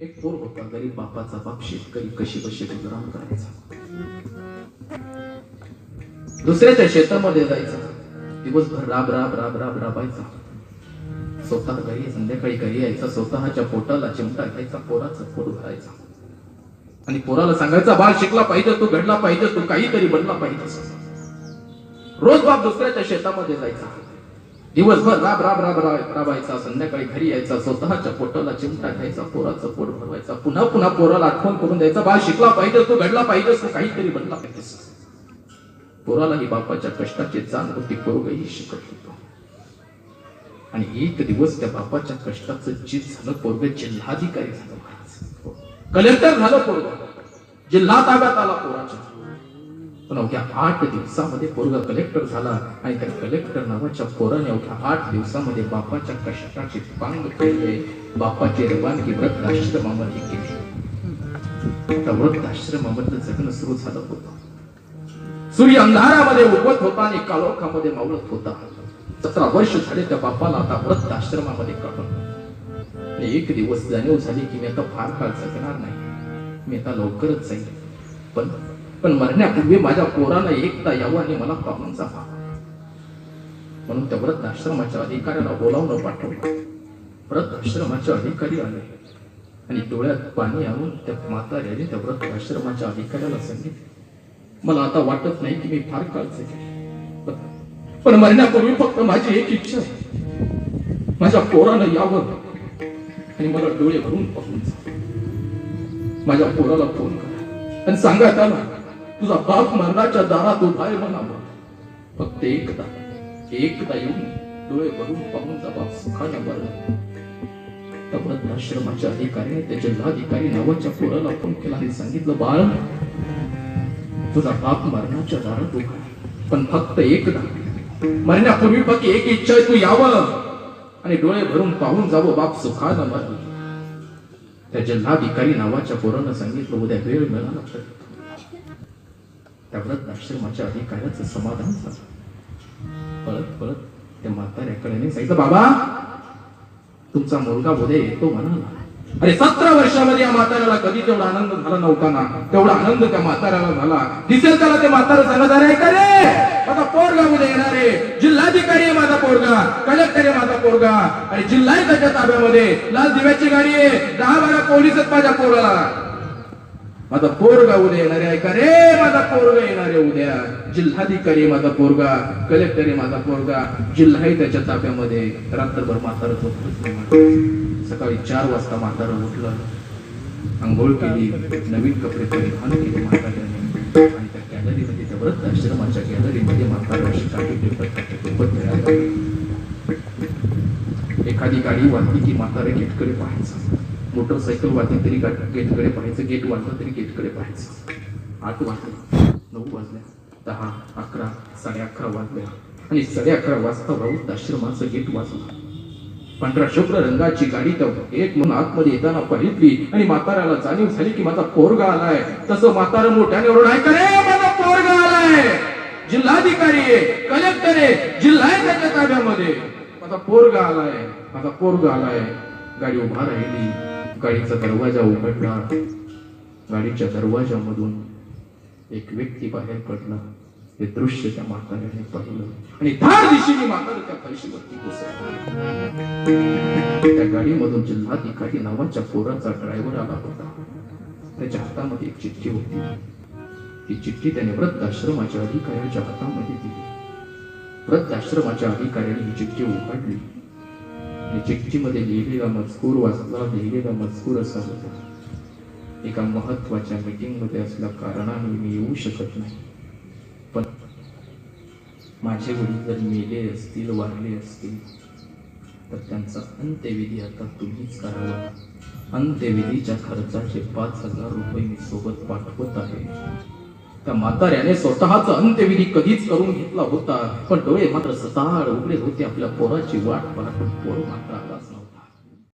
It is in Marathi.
एक पोर होता गरीब बापाचा बाप शेतकरी कशी बशी गुजराण करायचा. दुसऱ्याच्या शेतामध्ये जायचा, दिवसभर राब राब राब राब राबायचा, स्वतः घरी संध्याकाळी घरी यायचा, स्वतःच्या पोटाला चिमटा घ्यायचा, पोराचं पोट भरायचा आणि पोराला सांगायचा बाळ शिकला पाहिजे, तू घडला पाहिजे, तू काहीतरी बनला पाहिजे. रोज बाप दुसऱ्याच्या शेतामध्ये जायचा, दिवसभर राब राब राब राबायचा, संध्याकाळी घरी यायचा, स्वतःच्या पोटाला चिमटा घ्यायचा, पोराचं पोट भरवायचा, पुन्हा पुन्हा पोराला आठवण करून द्यायचा बाळ शिकला पाहिजे, तू घडला पाहिजे, तू काहीतरी बनला पाहिजे. पोरालाही बापाच्या कष्टाची जाण होती, पोरगही शिकत होतो. आणि एक दिवस त्या बापाच्या कष्टाचं चीज झालं, पोरग जिल्हाधिकारी झालं, कलेक्टर झालं पोरग, जिल्हा ताब्यात आला पोराच्या. पण अवघ्या 8 दिवसामध्ये पोरगा कलेक्टर झाला आणि त्या कलेक्टर नावाच्या पोराने अवघ्या 8 दिवसामध्ये बापाच्या कष्टाची पांग केले, बापाची रवानगी वृद्धाश्रमामध्ये केली. आता वृद्धाश्रमामध्ये जगणं सुरू झालं होतं. सूर्य अंधारामध्ये उगवत होता आणि काळोखामध्ये मावळत होता. 17 वर्ष झाले त्या बापाला आता वृद्धाश्रमामध्ये काढून. एक दिवस जाणीव झाली की मी आता फार काळ जगणार नाही, मी आता लवकरच जाईल, पण मरण्यापूर्वी माझ्या पोराला एकदा यावं आणि मला पाहून जावा. म्हणून त्या वृद्धाश्रमाच्या अधिकाऱ्याला बोलावून पाठवलं. वृद्धाश्रमाचे अधिकारी आले आणि डोळ्यात पाणी आणून त्या म्हाताऱ्याने त्या वृद्धाश्रमाच्या अधिकाऱ्याला सांगितले, मला आता वाटत नाही की मी फार काळ जगेन, पण मरण्यापूर्वी फक्त माझी एक इच्छा आहे, माझ्या पोराला यावं आणि मला डोळे भरून पाहून जा. माझ्या पोराला फोन करा आणि सांगा त्याला तुझा बाप मरणाच्या दारात उभा आहे म्हणावं. फक्त एकदा येऊन डोळे भरून पाहून जा, बाप सुखाने मरला. त्या वृद्धाश्रमाच्या अधिकाऱ्याने त्या जिल्हाधिकारी नावाच्या पोराला फोन केला आणि सांगितलं, बाळ तुझा बाप मरणाच्या दारात उभा आहे, पण फक्त एकदा, मरण्यापूर्वी फक्त एक इच्छा आहे, तू यावं आणि डोळे भरून पाहून जावं, बाप सुखानं मरला. त्या जिल्हाधिकारी नावाच्या पोरानं सांगितलं, उद्या वेळ मिळाला तर. त्या वृद्धाश्रमाच्या अधिकाऱ्याचं समाधान झालं. पळत त्या म्हाताऱ्याकडे सांगितलं, बाबा तुमचा मुलगा उद्या येतो म्हणाला. अरे 17 वर्षामध्ये या म्हाताऱ्याला कधी तेवढा आनंद झाला नव्हता ना, तेवढा आनंद त्या म्हाताऱ्याला झाला. दिसेल त्याला ते म्हातारं सांगत, अरे का रे माझा पोरगा उद्या येणार आहे, जिल्हाधिकारी आहे माझा पोरगा, कलेक्टर आहे माझा पोरगा आणि जिल्हा आहे त्याच्या ताब्यामध्ये, लाल दिव्याची गाडी आहे, 10-12 पोलीस आहेत माझ्या पोराला. माझा पोरगा उद्या येणार आहे का रे, माझा पोरगा येणार आहे उद्या, जिल्हाधिकारी माझा पोरगा, कलेक्टर आहे माझा पोरगा, जिल्हा आहे त्याच्या ताब्यामध्ये. रात्रभर म्हातारं झोपलं. सकाळी 4 वाजता म्हातारं उठलं, आंघोळ केली, नवीन कपडे परिधान केले म्हाताऱ्याने आणि त्या गॅलरीमध्ये, त्या वृद्धाश्रमाच्या गॅलरीमध्ये म्हातारं अशी काठी. एखादी गाडी वाजली की म्हातारं गेटकडे पाहायचं, मोटरसायकल वाजली तरी गेटकडे पाहायचं, गेट वाजलं तरी गेटकडे पाहायचं. 8 वाजले, 9 वाजल्या, 10, 11, 11:30 वाजल्या आणि 11:30 वाजता वृद्धाश्रमाचं गेट वाजलं. पांढऱ्या शुभ्र रंगाची गाडी त्या गेट म्हणून आतमध्ये येताना पाहिली आणि म्हाताऱ्याला जाणीव झाली की माझा पोरगा आलाय. तसं म्हातारं मोठ्याने ओरडाय, का रे माझा पोरगा आलाय, जिल्हाधिकारी आहे, कलेक्टर आहे, जिल्हा आहे त्याच्या ताब्यामध्ये, माझा पोरगा आलाय, माझा पोरगा आलाय. गाडी उभा राहिली, गाडीचा दरवाजा उघडला, गाडीच्या दरवाजामधून एक व्यक्ती बाहेर पडला. हे दृश्य त्या म्हाताऱ्याने पाहिलं आणि धाड दिशेने म्हातारं त्या फरशीवरती कोसळलं. त्या गाडीमधून जिल्हाधिकारी नावाच्या पोराचा ड्रायव्हर आला होता. त्याच्या हातामध्ये एक चिठ्ठी होती. ती चिठ्ठी त्याने वृद्धाश्रमाच्या अधिकाऱ्याच्या हातामध्ये दिली. वृद्धाश्रमाच्या अधिकाऱ्याने ही चिठ्ठी उघडली आणि चिठ्ठीमध्ये लिहिलेला मजकूर वाचला. लिहिलेला मजकूर असा होता, एका महत्वाच्या मीटिंग मध्ये असल्या कारणाने मी येऊ शकत नाही, पण माझे वडील जर मेले असतील, वारले असतील तर त्यांचा अंत्यविधी आता तुम्हीच करावा. अंत्यविधीच्या खर्चाचे 5,000 रुपये मी सोबत पाठवत आहे. त्या म्हाताऱ्याने स्वतःचा अंत्यविधी कधीच करून घेतला होता, पण डोळे मात्र सताड उघडे होते आपल्या पोराची वाट पाहत. पोर मात्र